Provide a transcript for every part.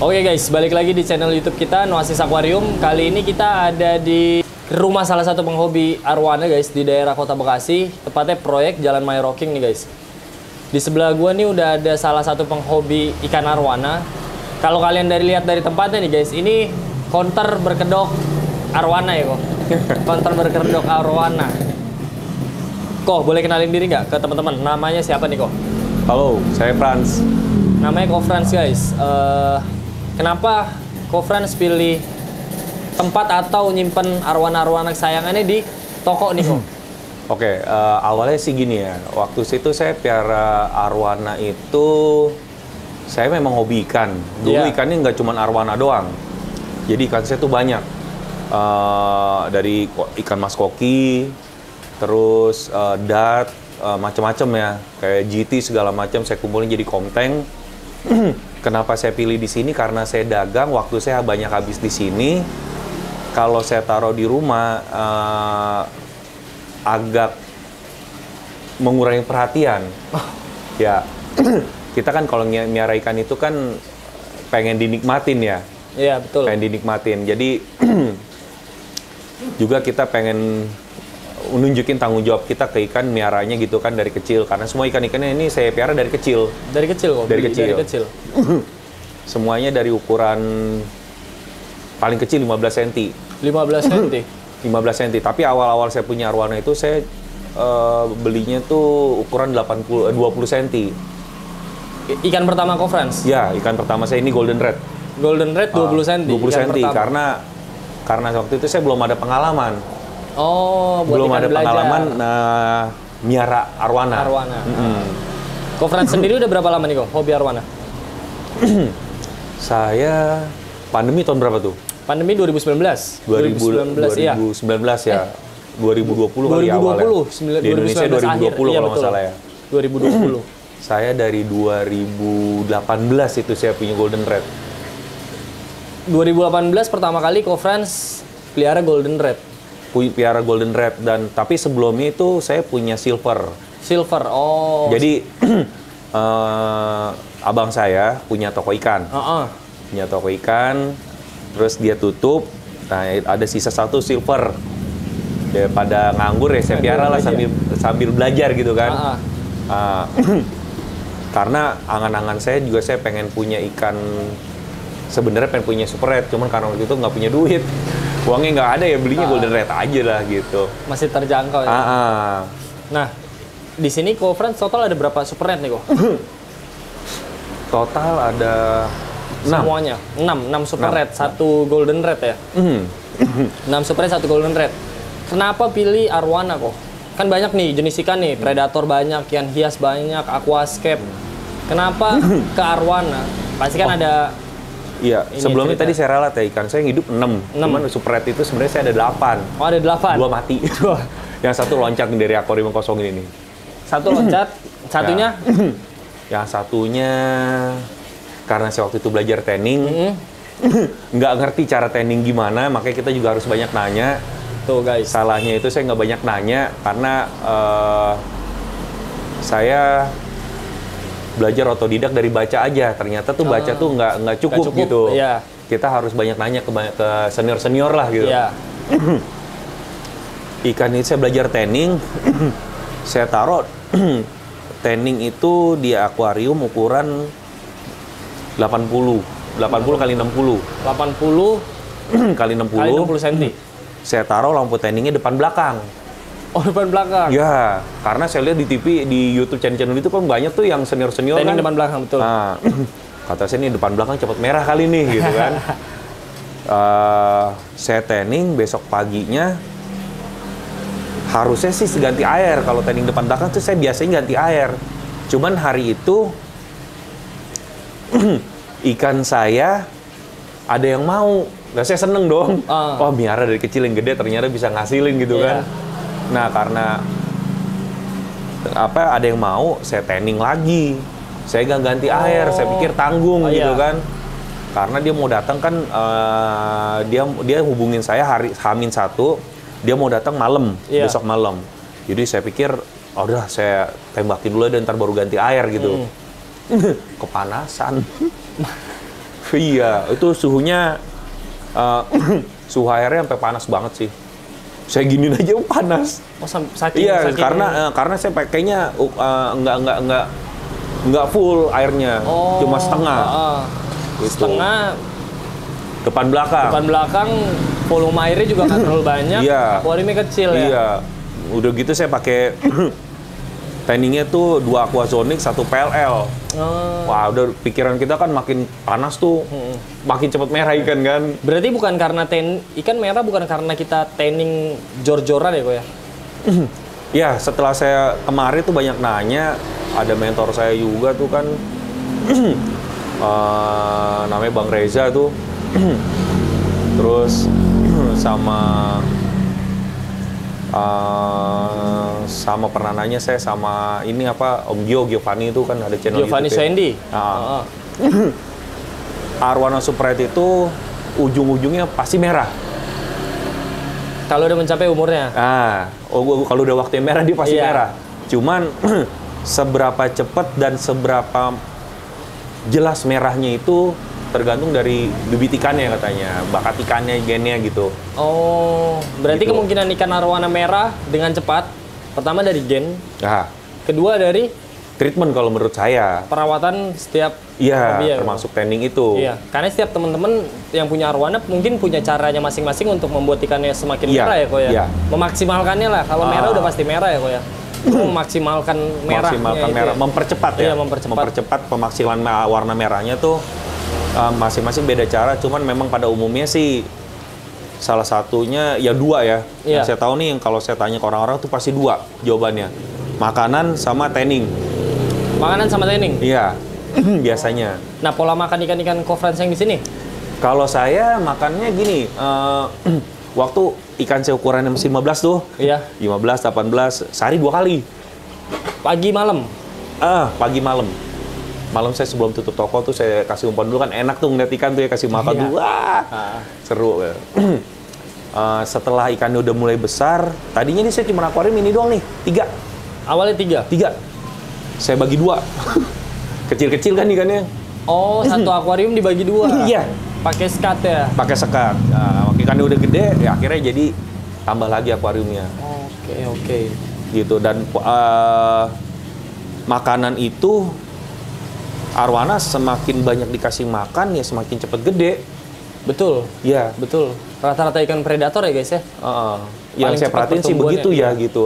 Oke guys, balik lagi di channel YouTube kita Noasis Aquarium. Kali ini kita ada di rumah salah satu penghobi arwana guys di daerah Kota Bekasi, tepatnya proyek Jalan My Rocking nih guys. Di sebelah gua nih udah ada salah satu penghobi ikan arwana. Kalau kalian lihat dari tempatnya nih guys, ini counter berkedok arwana ya kok. Counter berkedok arwana. Kok boleh kenalin diri nggak ke teman-teman? Namanya siapa nih kok? Halo, saya Frans. Namanya Ko Frans guys. Kenapa Ko Frans pilih tempat atau nyimpen arwana-arwana kesayangannya di toko nih kok? Oke, awalnya sih gini ya. Waktu itu saya piara arwana itu, saya memang hobi ikan. Dulu ikannya nggak cuma arwana doang. Jadi ikan saya tuh banyak. Dari ikan mas koki, terus dat, macam-macam ya. Kayak GT segala macam saya kumpulin jadi komteng. Kenapa saya pilih di sini? Karena saya dagang, waktu saya banyak habis di sini. Kalau saya taruh di rumah, agak mengurangi perhatian. Ya, kita kan kalau miara ikan itu kan pengen dinikmatin ya. Iya, betul. Pengen dinikmatin. Jadi, juga kita pengen nunjukin tanggung jawab kita ke ikan miaranya gitu kan dari kecil, karena semua ikan-ikannya ini saya piara dari kecil. Dari kecil kok? Dari kecil. Semuanya dari ukuran paling kecil 15 cm. 15 cm? 15 cm, tapi awal-awal saya punya arwana itu saya belinya tuh ukuran 20 cm. Ikan pertama Ko Frans? Ya, ikan pertama saya ini Golden Red. Golden Red 20 cm? 20 cm, karena waktu itu saya belum ada pengalaman. Oh, buat belum ada belajar. pengalaman miara arwana. Ko Frans sendiri udah berapa lama nih kok hobi arwana? Saya pandemi tahun berapa tuh? Pandemi 2019. 2019 iya. 2019 ya. 2020 kali awalnya. Di Indonesia 2020 iya, kalau nggak salah ya. 2020. Saya dari 2018 itu saya punya Golden Red. 2018 pertama kali Ko Frans pelihara Golden Red. Piara Golden Red, dan tapi sebelumnya itu saya punya Silver. Silver, oh. Jadi abang saya punya toko ikan. Punya toko ikan, terus dia tutup. Nah, ada sisa satu Silver. Daripada nganggur ya saya piara lah sambil belajar gitu kan. Karena angan-angan saya juga saya pengen punya ikan. Sebenarnya pengen punya Super Red, cuman karena waktu itu nggak punya duit. Uangnya nggak ada ya, belinya Golden Red aja lah gitu. Masih terjangkau ya? Nah, di sini Ko Frans total ada berapa Super Red nih kok? Total ada 6. Semuanya? 6 Super Red, 1 Golden Red ya? 6 Super Red, 1 Golden Red. Kenapa pilih arwana kok? Kan banyak nih jenis ikan nih, predator banyak, ikan hias banyak, aquascape. Kenapa ke arwana? Pasti kan ada... Iya, sebelumnya tadi saya ralat ya, ikan saya hidup 6. Cuman Super Red itu sebenarnya saya ada 8. Oh, ada 8? 2 mati. Yang satu loncat dari akuarium kosong ini. Satu loncat, satunya? Yang satunya, karena saya waktu itu belajar tanning, nggak ngerti cara tanning gimana, makanya kita juga harus banyak nanya. Tuh guys. Salahnya itu saya nggak banyak nanya, karena saya belajar otodidak dari baca aja. Ternyata tuh baca tuh nggak cukup gitu. Iya. Kita harus banyak nanya ke senior-senior lah gitu. Iya. Ikan ini saya belajar tanning. Saya taruh tanning itu di akuarium ukuran 80 kali 60. 80 kali 60 cm. Saya taruh lampu tanningnya depan belakang. Oh, depan belakang? Ya, karena saya lihat di TV, di YouTube channel itu kan banyak tuh yang senior-senior kan. Tanning depan belakang, betul. Nah, kata saya nih depan belakang cepet merah kali nih, gitu kan. Saya tanning, besok paginya harusnya sih ganti air. Kalau tanning depan belakang tuh saya biasanya ganti air. Cuman hari itu ikan saya ada yang mau. Nah, saya seneng dong. Wah, miara dari kecil yang gede ternyata bisa ngasilin gitu kan. Nah, karena ada yang mau, saya tanning lagi. Saya nggak ganti air, saya pikir tanggung gitu kan. Karena dia mau datang kan, dia hubungin saya hari H-1, dia mau datang malam, besok malam. Jadi saya pikir, oh udah saya tembakin dulu dan ntar baru ganti air gitu. Kepanasan. Iya, itu suhunya suhu airnya sampai panas banget sih. Saya giniin aja panas. Oh, saking Iya, saking karena saya pakainya nggak full airnya, cuma setengah. Gitu. Setengah. Depan belakang Volume airnya juga nggak terlalu banyak. Iya. Akuariumnya kecil ya. Iya. Udah gitu saya pakai tanningnya tuh 2 aquasonic, 1 PLL. Wah, udah pikiran kita kan makin panas tuh, makin cepat merah ikan kan. Berarti bukan karena ikan merah bukan karena kita tanning jor-joran ya kok ya? Ya, setelah saya kemarin tuh banyak nanya, ada mentor saya juga tuh kan, namanya Bang Reza tuh, terus sama pernah nanya saya sama ini apa Om Giovanni itu kan ada channel Giovanni YouTube. Sandy. Arowana Suprete itu ujung-ujungnya pasti merah. Kalau udah mencapai umurnya. Kalau udah waktunya merah dia pasti Iya. merah. Cuman seberapa cepat dan seberapa jelas merahnya itu tergantung dari bibit ikannya katanya, bakat ikannya, gennya gitu. Oh, berarti Gitu. kemungkinan ikan arowana merah dengan cepat, pertama dari gen, Nah, kedua dari treatment kalau menurut saya. perawatan setiap Iya, hobi ya, termasuk tanning itu. Iya, karena setiap teman-teman yang punya arowana mungkin punya caranya masing-masing untuk membuat ikannya semakin Iya, merah ya kok ya. iya. Memaksimalkannya lah. Kalau merah udah pasti merah ya kok ya. Memaksimalkan merahnya Maksimalkan itu merah, ya. mempercepat ya. Iya, mempercepat. Pemaksilan warna merahnya tuh masing-masing beda cara. Cuman memang pada umumnya sih salah satunya ya 2 ya. Iya. Yang saya tahu nih, yang kalau saya tanya ke orang-orang tuh pasti 2 jawabannya. Makanan sama tanning. Makanan sama tanning. Iya, biasanya. Nah, pola makan ikan-ikan co-friends yang di sini? Kalau saya makannya gini, waktu ikan saya ukuran masih 15 tuh, Iya. 15, 18, sehari 2 kali. Pagi malam. Pagi malam. Malam saya sebelum tutup toko tuh saya kasih umpan dulu, kan enak tuh ngeliat ikan tuh ya, kasih makan Iya. dulu. Wah, seru. Setelah ikannya udah mulai besar, tadinya nih saya cuma akuarium ini doang nih, 3. Awalnya 3. Saya bagi 2. Kecil-kecil kan ikannya. Oh, satu akuarium dibagi 2. Iya. Pakai skat ya. Pakai sekat. Nah, ikannya udah gede, ya akhirnya jadi tambah lagi akuariumnya. Oke. Gitu. Dan makanan itu arowana semakin banyak dikasih makan ya semakin cepat gede. Betul. Iya. Betul. Rata-rata ikan predator ya guys ya. Yang Paling saya cepat perhatiin sih begitu pertumbuhannya, ya gitu.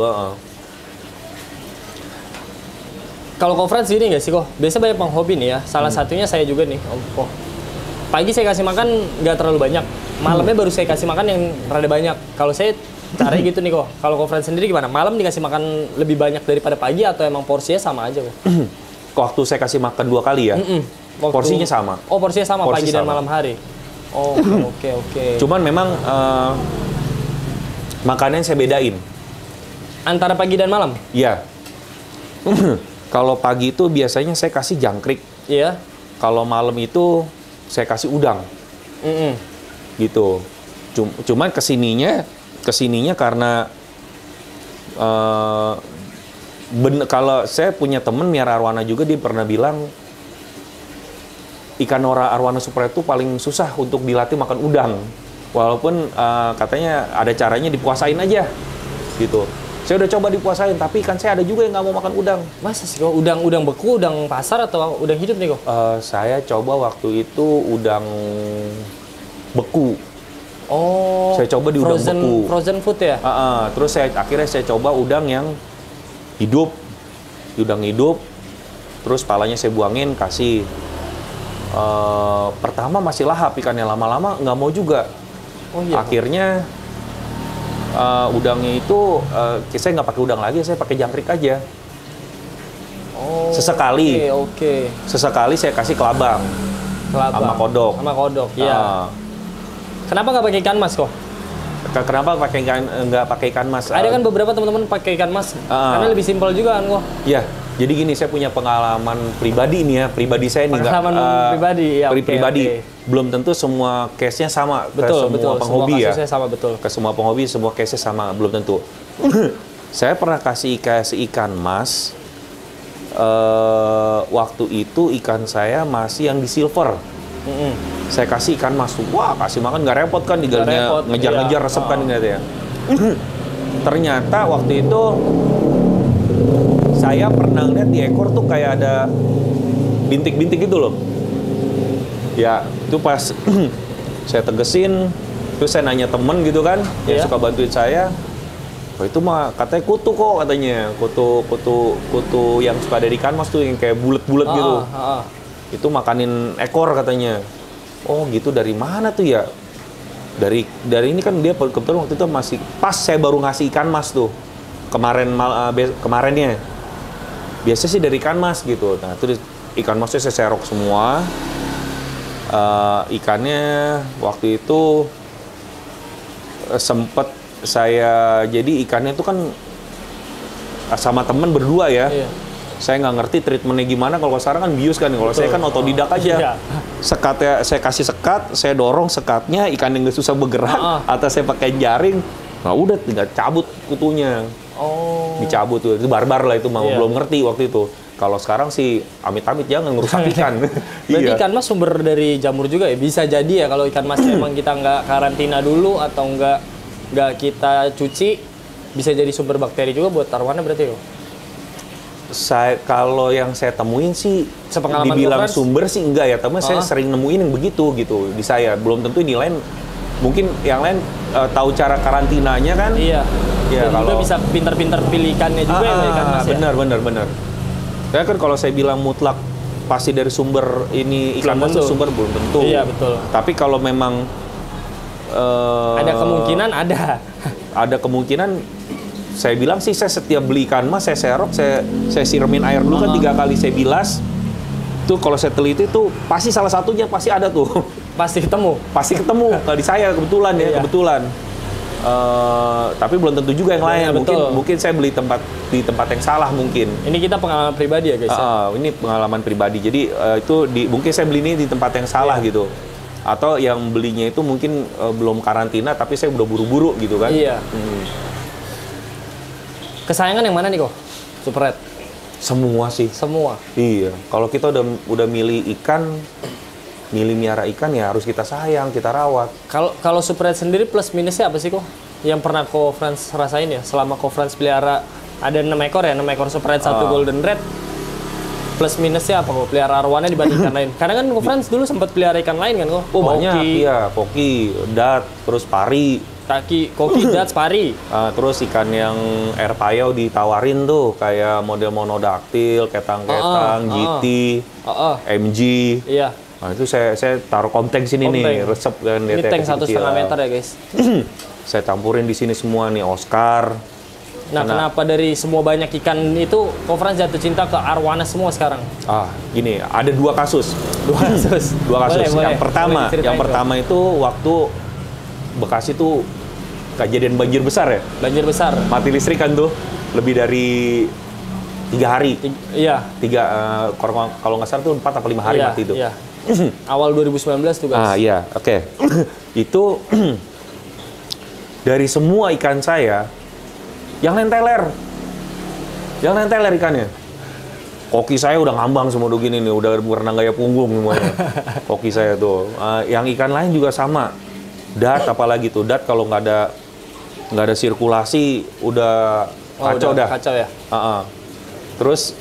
Kalau co-friends gini nggak sih kok? Biasanya banyak penghobi nih ya. Salah satunya saya juga nih. Pagi saya kasih makan nggak terlalu banyak. Malamnya baru saya kasih makan yang rada banyak. Kalau saya caranya gitu nih kok. Kalau co-friends sendiri gimana? Malam dikasih makan lebih banyak daripada pagi atau emang porsinya sama aja kok? Waktu saya kasih makan 2 kali ya, porsinya sama. Oh, porsinya sama Porsi pagi dan sama. malam hari. Oh, oke. Cuman memang makanannya saya bedain. Antara pagi dan malam? Iya. Kalau pagi itu biasanya saya kasih jangkrik. Iya. Kalau malam itu saya kasih udang. Gitu. Cuman kesininya karena kalau saya punya temen miara arowana juga, dia pernah bilang ikan arowana Suprete itu paling susah untuk dilatih makan udang. Walaupun katanya ada caranya dipuasain aja gitu. Saya udah coba dipuasain, tapi ikan saya ada juga yang nggak mau makan udang. Masa sih kok? Udang beku, udang pasar atau udang hidup nih kok? Saya coba waktu itu udang beku. Oh. Saya coba di udang beku. Frozen food ya? Terus akhirnya saya coba udang yang hidup, udang hidup. Terus palanya saya buangin, kasih. Pertama masih lahap ikannya, lama-lama nggak mau juga. Oh iya. Akhirnya udangnya itu saya nggak pakai udang lagi, saya pakai jangkrik aja. Oh. Sesekali. Oke. Sesekali saya kasih kelabang. Sama kodok. Sama kodok, iya. Kenapa nggak pakai ikan mas kok? Kenapa nggak pakai ikan mas? Ada kan beberapa teman-teman pakai ikan mas, karena lebih simpel juga kan kok. Iya. Jadi gini, saya punya pengalaman pribadi nih ya, pribadi saya nih. Pengalaman pribadi, ya. Pribadi. Belum tentu semua case-nya sama ke semua penghobi ya. Semua kasusnya sama, betul. Ke semua penghobi, semua case-nya sama, belum tentu. Saya pernah kasih ikan mas. Waktu itu ikan saya masih yang di silver. Saya kasih ikan mas, wah kasih makan nggak repot kan, digalnya ngejar-ngejar resep kan gitu ya. Ternyata waktu itu saya pernah lihat di ekor tuh kayak ada bintik-bintik gitu loh. Ya itu pas saya tegesin, terus saya nanya temen gitu kan, yang suka bantuin saya. Oh itu mah katanya kutu kok katanya, kutu yang suka ada di ikan mas tuh yang kayak bulat-bulat gitu. Itu makanin ekor katanya. Oh gitu, dari mana tuh ya? Dari ini kan dia kebetulan waktu itu masih pas saya baru ngasih ikan mas tuh kemarinnya. Biasanya sih dari ikan mas gitu. Nah itu ikan masnya saya serok semua. Ikannya waktu itu sempet saya, jadi ikannya itu kan sama temen berdua ya. Saya nggak ngerti treatmentnya gimana. Kalau sekarang kan bius kan, kalau saya kan otodidak aja. Sekatnya saya kasih sekat, saya dorong sekatnya, ikan yang nggak susah bergerak, atau saya pakai jaring, nah udah tinggal cabut kutunya. Dicabut tuh, itu barbar lah itu, belum ngerti waktu itu. Kalau sekarang sih amit-amit jangan ngerusak ikan. Berarti ikan mas sumber dari jamur juga ya? Bisa jadi ya kalau ikan mas emang kita nggak karantina dulu atau nggak kita cuci, bisa jadi sumber bakteri juga buat arwana berarti ya? Kalau yang saya temuin sih, dibilang sumber sih enggak ya, tapi saya sering nemuin yang begitu gitu di saya. Belum tentu ini lain, mungkin yang lain tahu cara karantinanya kan? Iya. Ya, dan juga bisa pintar-pintar pilih ikannya juga ya ikan mas ya? Benar. Saya kan kalau saya bilang mutlak pasti dari sumber ini ikan mas sumber belum tentu. Iya betul. Tapi kalau memang ada kemungkinan ada. Ada kemungkinan. Saya bilang sih, saya setiap beli ikan mas, saya serok, saya siramin air dulu kan 3 kali saya bilas. Tuh kalau saya teliti tuh pasti salah satunya pasti ada tuh. Pasti ketemu. Kalau di saya kebetulan ya, kebetulan. Tapi belum tentu juga yang lain. Mungkin saya beli di tempat yang salah mungkin. Ini kita pengalaman pribadi ya guys. Ini pengalaman pribadi. Jadi mungkin saya beli ini di tempat yang salah gitu. Atau yang belinya itu mungkin belum karantina, tapi saya udah buru-buru gitu kan. Iya. Kesayangan yang mana nih kok? Super Red? Semua sih. Semua? Iya. Kalau kita udah milih miara ikan ya harus kita sayang, kita rawat. Kalau Super Red sendiri plus minusnya apa sih kok? Yang pernah Ko Frans rasain ya? Selama Ko Frans pelihara, ada 6 ekor ya? 6 ekor Super Red, 1 Golden Red. Plus minusnya apa kok? Pelihara arwana dibanding ikan lain? Karena kan Ko Frans dulu sempat pelihara ikan lain kan kok? Oh banyak, iya. Poki, dat, terus pari. Koki, dat, pari. Terus ikan yang air payau ditawarin tuh, kayak model monodaktil, ketang-ketang, GT, MG. Iya. Nah itu saya taruh konteng sini nih, resep kan. Ini tank 1,5 meter ya guys. Saya campurin di sini semua nih, Oscar. Nah kenapa dari semua banyak ikan itu, Ko Frans jatuh cinta ke arwana semua sekarang? Gini, ada 2 kasus. 2 kasus. Boleh. Yang pertama itu waktu Bekasi tuh kejadian banjir besar ya. Banjir besar. Mati listrik kan tuh, lebih dari 3 hari. Iya. 3 kalau nggak salah tuh 4 atau 5 hari mati itu. Iya. Awal 2019 tuh guys. Iya, oke. Itu dari semua ikan saya yang nenteler ikannya. Koki saya udah ngambang semua begini nih, udah berenang gaya punggung semuanya. Koki saya tuh. Yang ikan lain juga sama. Dat apalagi tuh, dat kalau nggak ada sirkulasi udah kacau dah. Kacau ya. Terus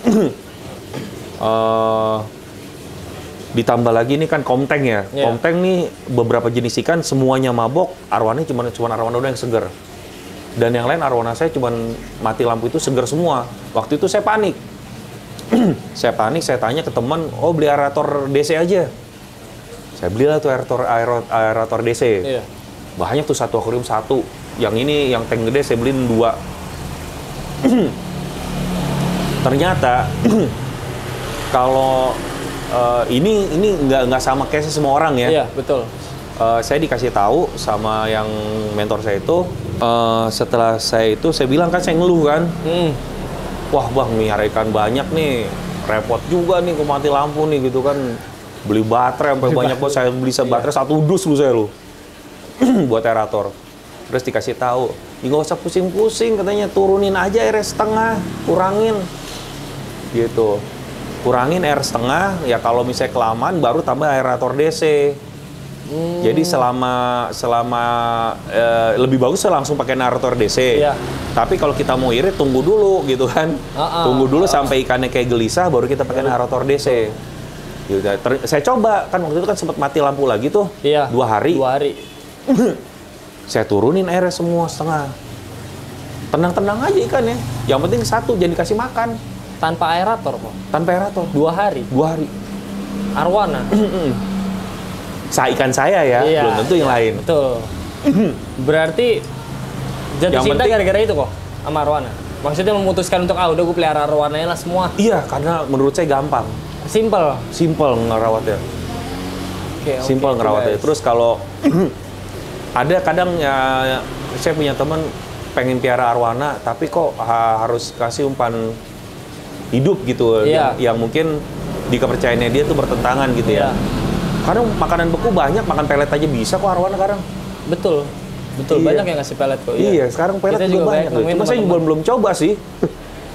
ditambah lagi nih kan komteng ya. Komteng nih beberapa jenis ikan semuanya mabok, arwana cuma arwana udah yang seger. Dan yang lain arwana saya cuma mati lampu itu seger semua. Waktu itu saya panik. Saya tanya ke teman, beli aerator DC aja. Saya belilah tuh aerator DC. Iya. Banyak tuh, 1 akuarium 1. Yang ini, yang tank gede saya beliin 2. Ternyata kalau ini nggak sama case semua orang ya. Iya, betul. Saya dikasih tahu sama yang mentor saya itu, setelah saya bilang kan, saya ngeluh kan. Wah bang, melihara ikan banyak nih, repot juga nih kok mati lampu nih gitu kan. Beli baterai sampai banyak kok, saya beli baterai 1 dus lu saya buat aerator. Terus dikasih tahu, nggak usah pusing-pusing katanya, turunin aja airnya setengah, kurangin gitu. kurangin air setengah, ya kalau misalnya kelamaan baru tambah aerator DC. Jadi selama lebih bagus langsung pakai aerator DC. Iya. Tapi kalau kita mau irit tunggu dulu gitu kan. Tunggu dulu sampai ikannya kayak gelisah baru kita pakai aerator DC. Gitu. Saya coba kan waktu itu kan sempat mati lampu lagi tuh. Iya. 2 hari. 2 hari. Saya turunin airnya semua setengah. Tenang-tenang aja ikannya. Yang penting satu jangan dikasih makan. Tanpa aerator kok. Tanpa aerator. 2 hari. 2 hari. Arwana. Ikan saya ya, Iya, belum tentu yang lain. Betul. Berarti jatuh Yang cinta penting- gara-gara itu kok sama arwana. Maksudnya memutuskan untuk udah gue pelihara arwananya lah semua. Iya, karena menurut saya gampang. Simple. Simple ngerawatnya. Oke, Simple oke, ngerawatnya. guys. Terus kalau ada kadang ya saya punya teman pengen piara arwana tapi kok harus kasih umpan hidup gitu Iya. yang mungkin di kepercayaannya dia tuh bertentangan gitu ya. Iya. Karena makanan beku banyak, makan pelet aja bisa kok arwana sekarang. Betul. Betul, Iya. banyak yang ngasih pelet kok. Iya, sekarang pelet Kita juga juga banyak. banyak nemuin Cuma saya teman-teman. belum coba sih.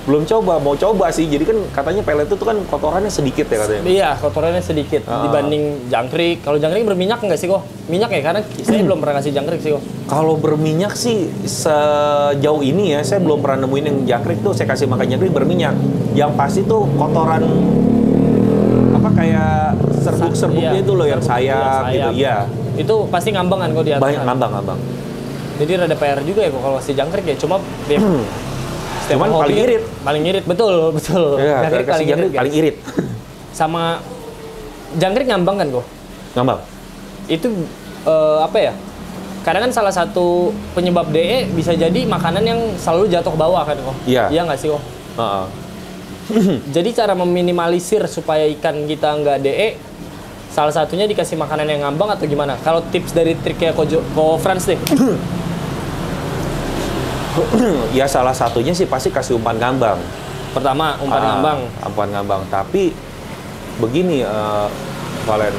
Belum coba, mau coba sih. Jadi kan katanya pelet itu kan kotorannya sedikit ya katanya. Iya, kotorannya sedikit dibanding jangkrik. Kalau jangkrik berminyak nggak sih kok? Minyak ya, karena saya belum pernah kasih jangkrik sih kok. Kalau berminyak sih sejauh ini ya, saya belum pernah nemuin yang jangkrik tuh saya kasih makan jangkrik berminyak. Yang pasti tuh kotoran apa kayak serbuk-serbuknya Iya, itu loh yang serbuk, sayap gitu. Iya. Itu pasti ngambang kan kok di atas. Banyak ngambang-ngambang. Jadi rada PR juga ya kok kalau kasih jangkrik ya. Cuma ya, setiap Cuman hobi paling kan irit. Paling irit, betul. Iya, Jangkrik kasih jangkrik guys. paling irit. Sama jangkrik ngambang kan kok. Ngambang. Itu apa ya? Kadang kan salah satu penyebab DE bisa jadi makanan yang selalu jatuh ke bawah kan kok. Iya. Iya nggak sih kok? Heeh. Jadi cara meminimalisir supaya ikan kita nggak DE, salah satunya dikasih makanan yang ngambang atau gimana? Kalau tips dari triknya Ko Franz deh. Ya salah satunya sih pasti kasih umpan ngambang. Pertama, umpan ngambang. Umpan ngambang. Tapi begini, Valen,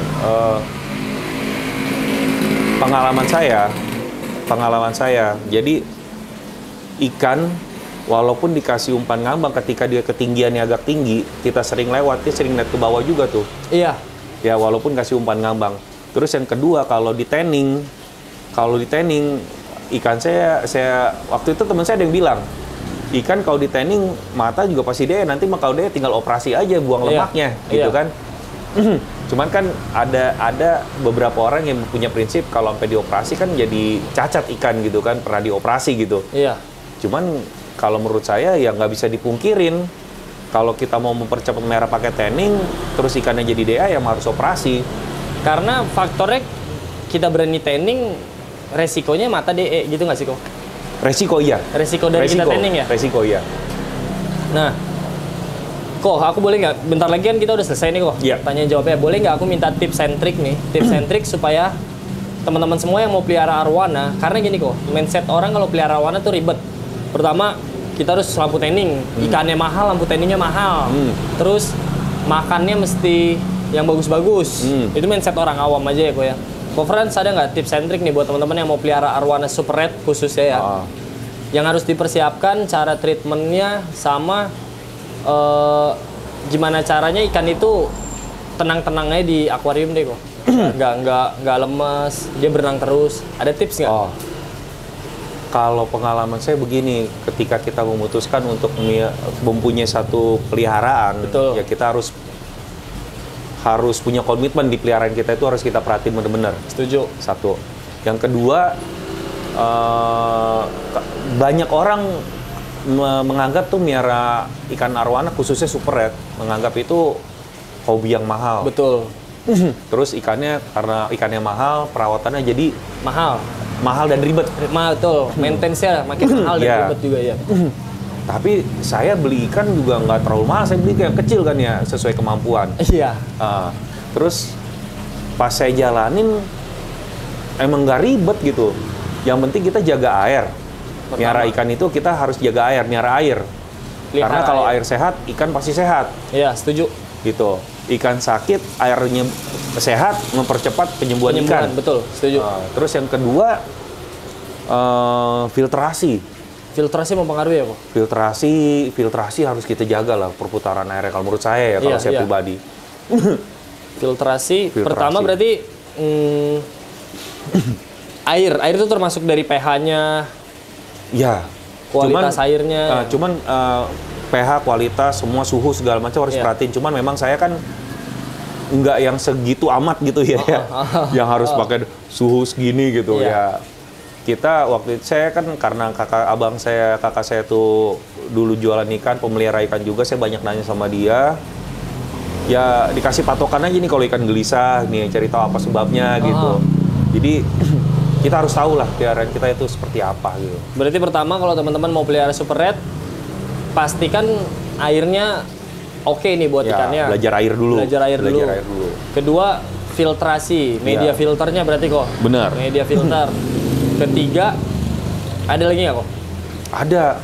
pengalaman saya, jadi ikan walaupun dikasih umpan ngambang ketika dia ketinggiannya agak tinggi, kita sering lewat, dia sering lihat ke bawah juga tuh. Iya. Ya walaupun kasih umpan ngambang. Terus yang kedua kalau di tanning ikan saya waktu itu teman saya ada yang bilang ikan kalau di tanning mata juga pasti dia nanti mah kalau dia tinggal operasi aja buang Iya. lemaknya gitu Iya. kan. Cuman kan ada beberapa orang yang punya prinsip kalau sampai dioperasi kan jadi cacat ikan gitu kan, pernah dioperasi gitu. Iya. Cuman kalau menurut saya ya nggak bisa dipungkirin kalau kita mau mempercepat merah pakai tanning terus ikannya jadi DA ya harus operasi. Karena faktornya kita berani tanning, resikonya mata DE gitu nggak sih kok? Resiko iya. Resiko dari kita tanning ya? Resiko iya. Nah, kok aku boleh nggak? Bentar lagi kan kita udah selesai nih kok. Iya. Tanya jawabnya. Boleh nggak aku minta tips and trick nih? Tips and trick supaya teman-teman semua yang mau pelihara arwana, karena gini kok, mindset orang kalau pelihara arwana tuh ribet. Pertama, kita harus lampu tanning. Ikannya mahal, lampu tanningnya mahal. Terus makannya mesti yang bagus-bagus. Itu mindset orang awam aja ya kok ya. Kok Franz ada nggak tips and trick nih buat teman-teman yang mau pelihara arwana super red khususnya ya? Yang harus dipersiapkan cara treatmentnya sama gimana caranya ikan itu tenang-tenangnya di akuarium deh kok. nggak lemes, dia berenang terus. Ada tips nggak? Kalau pengalaman saya begini, ketika kita memutuskan untuk mempunyai satu peliharaan, Betul. ya kita harus punya komitmen di peliharaan kita itu harus kita perhatiin benar-benar. Setuju. Satu. Yang kedua, banyak orang menganggap tuh miara ikan arwana khususnya super red, menganggap itu hobi yang mahal. Betul. Terus ikannya karena ikannya mahal, perawatannya jadi Mahal dan ribet. betul. Maintenance-nya makin mahal dan Iya. ribet juga ya. Tapi saya beli ikan juga nggak terlalu mahal, saya beli yang kecil kan ya, sesuai kemampuan. Iya. Terus pas saya jalanin, emang nggak ribet gitu. Yang penting kita jaga air. Miara ikan itu kita harus jaga air, miara air. Karena kalau air sehat, ikan pasti sehat. Iya, setuju. Gitu. Ikan sakit, airnya sehat, mempercepat penyembuhan ikan. Betul, setuju. Terus yang kedua, filtrasi. Filtrasi mempengaruhi ya kok? Filtrasi harus kita jaga lah perputaran airnya kalau menurut saya ya, kalau saya pribadi. Filtrasi pertama berarti air itu termasuk dari pH-nya. Ya. Kualitas airnya. pH, kualitas, semua suhu segala macam harus perhatiin. Cuman memang saya kan nggak yang segitu amat gitu ya, yang harus pakai suhu segini gitu ya. Kita waktu itu saya kan karena kakak saya tuh dulu jualan ikan, pemelihara ikan juga, saya banyak nanya sama dia. Ya dikasih patokan aja nih kalau ikan gelisah nih, cari tahu apa sebabnya gitu. Jadi kita harus tahu lah peliharaan kita itu seperti apa gitu. Berarti pertama kalau teman-teman mau pelihara super red, pastikan airnya oke nih buat ikannya. Belajar air dulu. Kedua, filtrasi, media filternya berarti kok. Benar. Media filter. Ketiga, ada lagi nggak kok? Ada.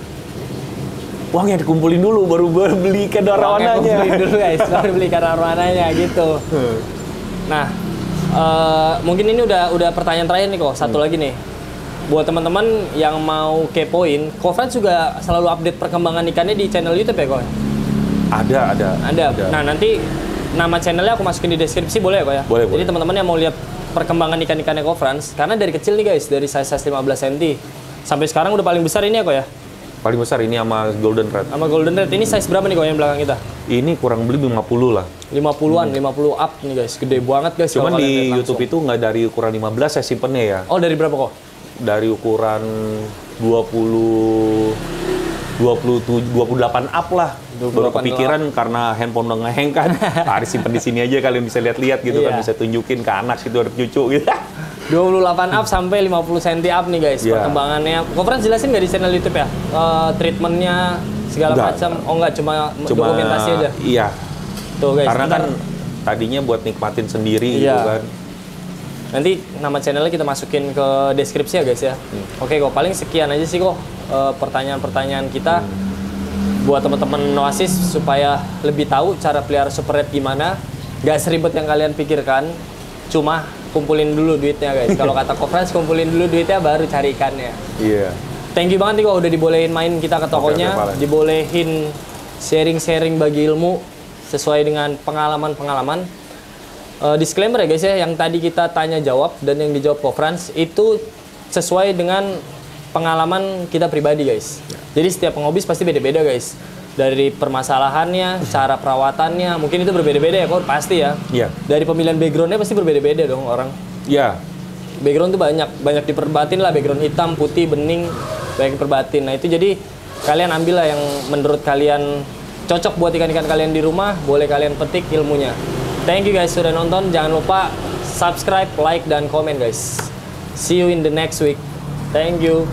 Uangnya dikumpulin dulu, baru beli ikan arwananya. Kumpulin dulu guys, baru beli ikan arwananya gitu. Nah, mungkin ini udah pertanyaan terakhir nih kok. Satu lagi nih. Buat teman-teman yang mau kepoin, Kofrans juga selalu update perkembangan ikannya di channel YouTube ya kok? Ada. Nah, nanti nama channelnya aku masukin di deskripsi, boleh ya kok ya? Boleh. Jadi teman-teman yang mau lihat perkembangan ikan-ikannya Kofrans, karena dari kecil nih guys, dari size 15 cm sampai sekarang udah paling besar ini ya kok ya? Paling besar ini sama Golden Red. Sama Golden Red, ini size berapa nih kok yang belakang kita? Ini kurang lebih 50 lah. 50-an, 50 up nih guys, gede banget guys. Cuman di YouTube itu nggak dari ukuran 15 saya simpennya ya. Oh, dari berapa kok? Dari ukuran 28 up lah. Baru kepikiran karena handphone udah ngeheng kan. Harus simpen di sini aja, kalian bisa lihat-lihat gitu kan, bisa tunjukin ke anak gitu, ada cucu gitu. 28 up sampai 50 cm up nih guys, perkembangannya. Kofrans jelasin nggak di channel YouTube ya? Treatmentnya segala macam. Oh enggak, cuma dokumentasi aja. Iya. Tuh guys. Karena kan tadinya buat nikmatin sendiri gitu kan. Nanti nama channelnya kita masukin ke deskripsi ya guys ya. Oke kok, paling sekian aja sih kok pertanyaan-pertanyaan kita. Buat teman-teman Noasis supaya lebih tahu cara pelihara super red gimana. Gak seribet yang kalian pikirkan. Cuma kumpulin dulu duitnya guys. Kalau kata Kofrans, kumpulin dulu duitnya baru cari ikannya. Iya. Thank you banget nih kok udah dibolehin main kita ke tokonya. Dibolehin sharing-sharing bagi ilmu sesuai dengan pengalaman-pengalaman. Disclaimer ya guys ya, yang tadi kita tanya jawab dan yang dijawab Kofrans itu sesuai dengan pengalaman kita pribadi guys. Jadi setiap penghobis pasti beda-beda guys. Dari permasalahannya, cara perawatannya, mungkin itu berbeda-beda ya kok pasti ya. Iya. Dari pemilihan backgroundnya pasti berbeda-beda dong orang. Iya. Background tuh banyak diperbatin lah, background hitam, putih, bening, banyak diperbatin. Nah itu jadi kalian ambil lah yang menurut kalian cocok buat ikan-ikan kalian di rumah, boleh kalian petik ilmunya. Thank you guys sudah nonton, jangan lupa subscribe, like, dan komen guys. See you in the next week. Thank you.